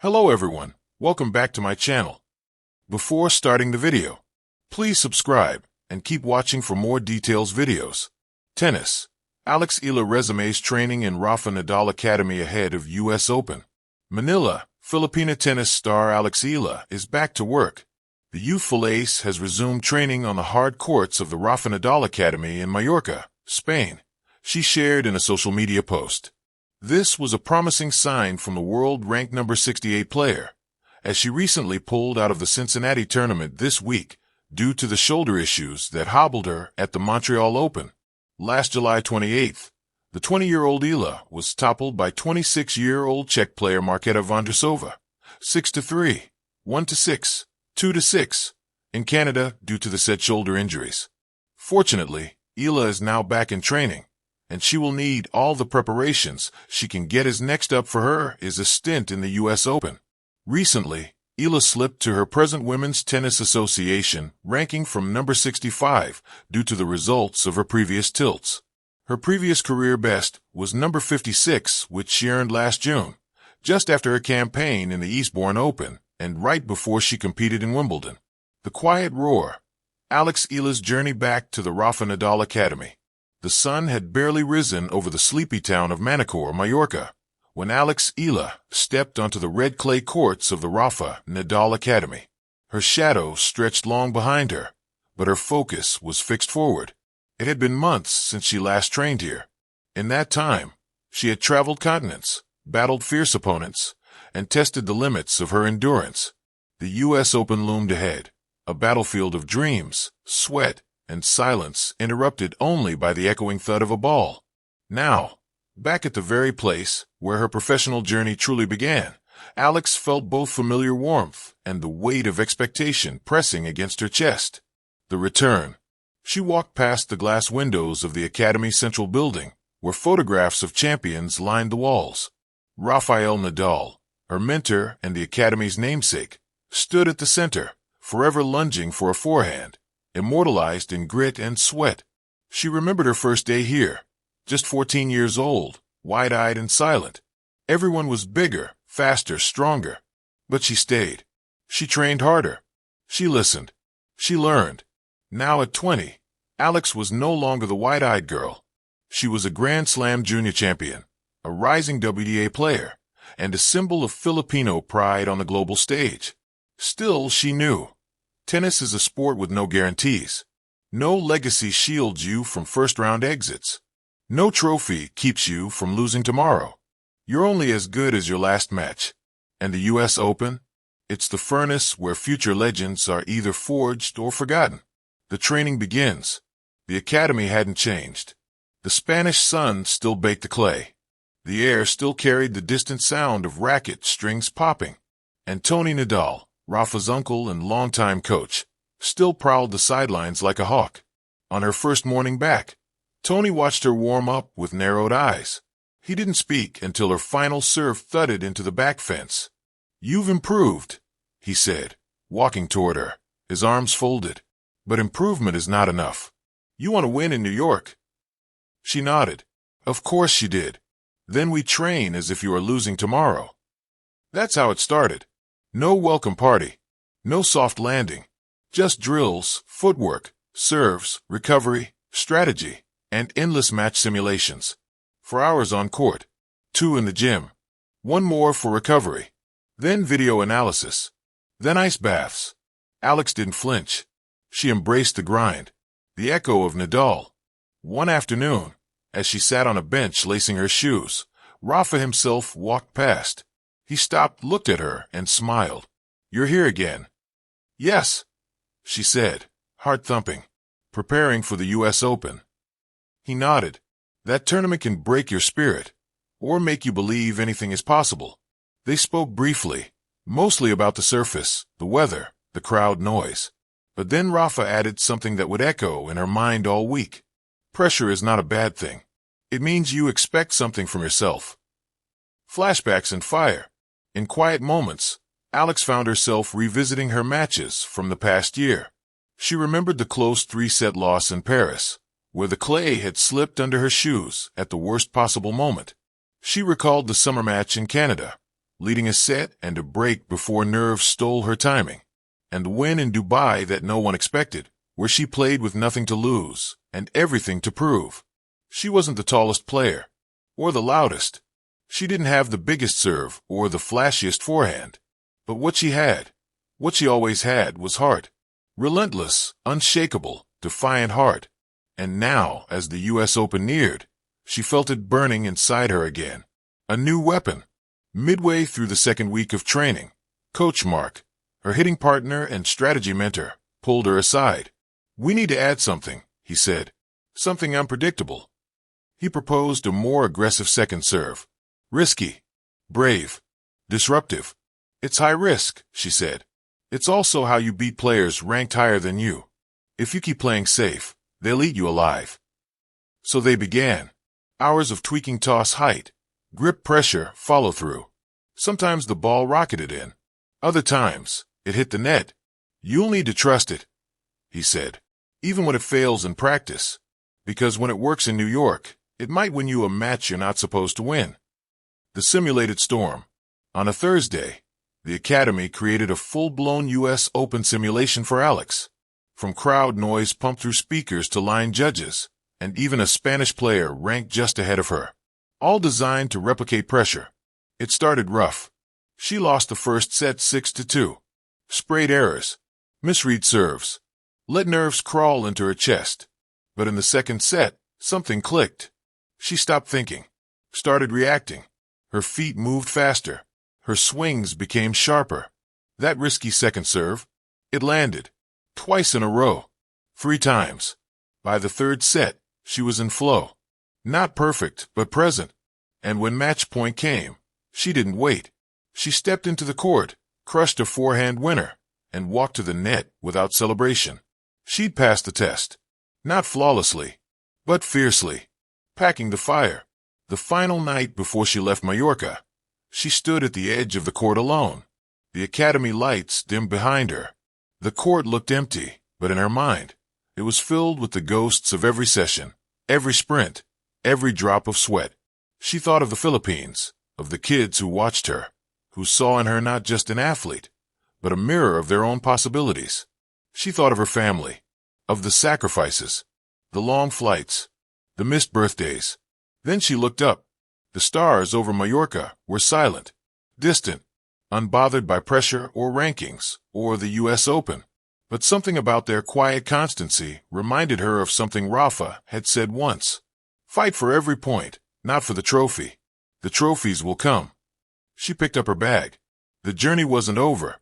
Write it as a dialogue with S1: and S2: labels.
S1: Hello everyone, welcome back to my channel. Before starting the video, please subscribe and keep watching for more details videos. Tennis. Eala resumes training in Rafa Nadal Academy ahead of US Open. Manila, Filipina tennis star Eala is back to work. The youthful ace has resumed training on the hard courts of the Rafa Nadal Academy in Mallorca, Spain. She shared in a social media post. This was a promising sign from the world-ranked number 68 player, as she recently pulled out of the Cincinnati tournament this week due to the shoulder issues that hobbled her at the Montreal Open. Last July 28th, the 20-year-old Eala was toppled by 26-year-old Czech player Markéta Vondrousová, 6-3, 1-6, 2-6, in Canada due to the said shoulder injuries. Fortunately, Eala is now back in training, and she will need all the preparations she can get, as next up for her is a stint in the US Open. Recently, Eala slipped to her present Women's Tennis Association ranking from number 65 due to the results of her previous tilts. Her previous career best was number 56, which she earned last June, just after her campaign in the Eastbourne Open and right before she competed in Wimbledon. The quiet roar. Eala's journey back to the Rafa Nadal Academy. The sun had barely risen over the sleepy town of Manacor, Mallorca, when Eala stepped onto the red clay courts of the Rafa Nadal Academy. Her shadow stretched long behind her, but her focus was fixed forward. It had been months since she last trained here. In that time, she had traveled continents, battled fierce opponents, and tested the limits of her endurance. The US Open loomed ahead, a battlefield of dreams, sweat, and silence interrupted only by the echoing thud of a ball. Now, back at the very place where her professional journey truly began, Eala felt both familiar warmth and the weight of expectation pressing against her chest. The return. She walked past the glass windows of the Academy's central building, where photographs of champions lined the walls. Rafael Nadal, her mentor and the Academy's namesake, stood at the center, forever lunging for a forehand, immortalized in grit and sweat. She remembered her first day here, just 14 years old, wide-eyed and silent. Everyone was bigger, faster, stronger. But she stayed. She trained harder. She listened. She learned. Now at 20, Eala was no longer the wide-eyed girl. She was a Grand Slam junior champion, a rising WTA player, and a symbol of Filipino pride on the global stage. Still, she knew. Tennis is a sport with no guarantees. No legacy shields you from first-round exits. No trophy keeps you from losing tomorrow. You're only as good as your last match. And the US Open? It's the furnace where future legends are either forged or forgotten. The training begins. The Academy hadn't changed. The Spanish sun still baked the clay. The air still carried the distant sound of racket strings popping. And Tony Nadal, Rafa's uncle and longtime coach, still prowled the sidelines like a hawk. On her first morning back, Tony watched her warm up with narrowed eyes. He didn't speak until her final serve thudded into the back fence. "You've improved," he said, walking toward her, his arms folded. "But improvement is not enough. You want to win in New York." She nodded. "Of course she did. Then we train as if you are losing tomorrow." That's how it started. No welcome party. No soft landing. Just drills, footwork, serves, recovery, strategy, and endless match simulations. For hours on court. 2 in the gym. 1 more for recovery. Then video analysis. Then ice baths. Eala didn't flinch. She embraced the grind. The echo of Nadal. One afternoon, as she sat on a bench lacing her shoes, Rafa himself walked past. He stopped, looked at her, and smiled. "You're here again." "Yes," she said, heart thumping. "Preparing for the US Open." He nodded. "That tournament can break your spirit, or make you believe anything is possible." They spoke briefly, mostly about the surface, the weather, the crowd noise. But then Rafa added something that would echo in her mind all week. Pressure is not a bad thing. It means you expect something from yourself. Flashbacks and fire. In quiet moments, Eala found herself revisiting her matches from the past year. She remembered the close 3-set loss in Paris, where the clay had slipped under her shoes at the worst possible moment. She recalled the summer match in Canada, leading a set and a break before nerves stole her timing. And the win in Dubai that no one expected, where she played with nothing to lose and everything to prove. She wasn't the tallest player, or the loudest. She didn't have the biggest serve or the flashiest forehand. But what she always had, was heart. Relentless, unshakable, defiant heart. And now, as the U.S. Open neared, she felt it burning inside her again. A new weapon. Midway through the second week of training, Coach Mark, her hitting partner and strategy mentor, pulled her aside. "We need to add something," he said. "Something unpredictable." He proposed a more aggressive second serve. "Risky. Brave. Disruptive. It's high risk," she said. "It's also how you beat players ranked higher than you. If you keep playing safe, they'll eat you alive." So they began. Hours of tweaking toss height, grip pressure, follow-through. Sometimes the ball rocketed in. Other times, it hit the net. "You'll need to trust it," he said, "even when it fails in practice. Because when it works in New York, it might win you a match you're not supposed to win." The simulated storm. On a Thursday, the Academy created a full-blown U.S. Open simulation for Alex. From crowd noise pumped through speakers to line judges, and even a Spanish player ranked just ahead of her. All designed to replicate pressure. It started rough. She lost the first set 6-2. Sprayed errors. Misread serves. Let nerves crawl into her chest. But in the second set, something clicked. She stopped thinking. Started reacting. Her feet moved faster. Her swings became sharper. That risky second serve. It landed. Twice in a row. 3 times. By the third set, she was in flow. Not perfect, but present. And when match point came, she didn't wait. She stepped into the court, crushed a forehand winner, and walked to the net without celebration. She'd passed the test. Not flawlessly, but fiercely. Packing the fire. The final night before she left Mallorca, she stood at the edge of the court alone. The Academy lights dimmed behind her. The court looked empty, but in her mind, it was filled with the ghosts of every session, every sprint, every drop of sweat. She thought of the Philippines, of the kids who watched her, who saw in her not just an athlete, but a mirror of their own possibilities. She thought of her family, of the sacrifices, the long flights, the missed birthdays. Then she looked up. The stars over Mallorca were silent, distant, unbothered by pressure or rankings or the U.S. Open. But something about their quiet constancy reminded her of something Rafa had said once. "Fight for every point, not for the trophy. The trophies will come." She picked up her bag. The journey wasn't over,